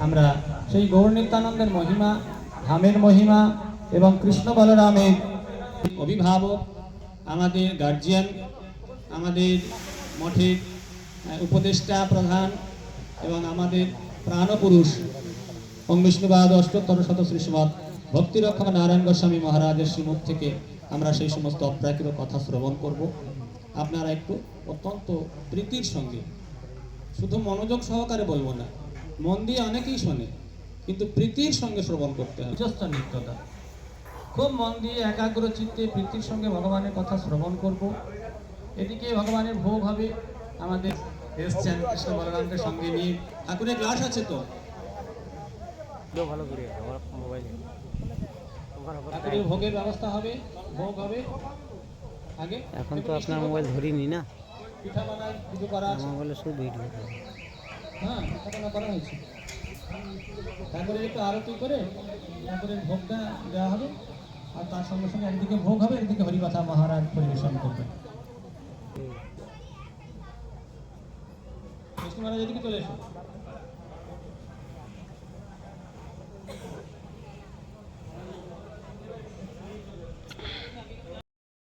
আমরা সেই গৌর নিত্যানন্দের মহিমা, ধামের মহিমা এবং কৃষ্ণ বলরামের অভিভাবক, আমাদের গার্জিয়ান, আমাদের মঠের উপদেষ্টা প্রধান এবং আমাদের প্রাণপুরুষ বিষ্ণুবাদ অষ্টোত্তর শত শ্রীশ্রীমৎ ভক্তিরক্ষক নারায়ণ গোস্বামী মহারাজের শ্রীমুখ থেকে আমরা সেই সমস্ত অপ্রাকৃত কথা শ্রবণ করব। আপনারা একটু অত্যন্ত প্রীতির সঙ্গে, শুধু মনোযোগ সহকারে বলবো না, মন দিয়ে অনেকেই শোনে, কিন্তু প্রীতির সঙ্গে শ্রবণ করতে হয়। নিজস্ব নিত্যতা খুব মন দিয়ে একাগ্র চিত্তে প্রীতির সঙ্গে ভগবানের কথা শ্রবণ করব। এদিকে ভগবানের ভোগ হবে। আমাদের এসছেন কৃষ্ণ বলরামকে সঙ্গে নিয়ে। ঠাকুরের গ্লাস আছে তো, ভালো করে আমার মোবাইলে ঠাকুরের ভোগের ব্যবস্থা হবে, ভোগ হবে। আগে এখন তো আপনার মোবাইল ধরিনি না, পিঠা বানায় কিছু করা আছে, আমার মোবাইলে শুধু ভিডিও। হ্যাঁ পিঠা বানা করা হয়েছে। ঠাকুরের একটু আরতি করে ঠাকুরের ভোগটা দেওয়া হবে, আর তার সঙ্গে সঙ্গে একদিকে ভোগ হবে, একদিকে হরিকথা মহারাজ পরিবেশন করবেন। কৃষ্ণ মহারাজ এদিকে চলে এসো।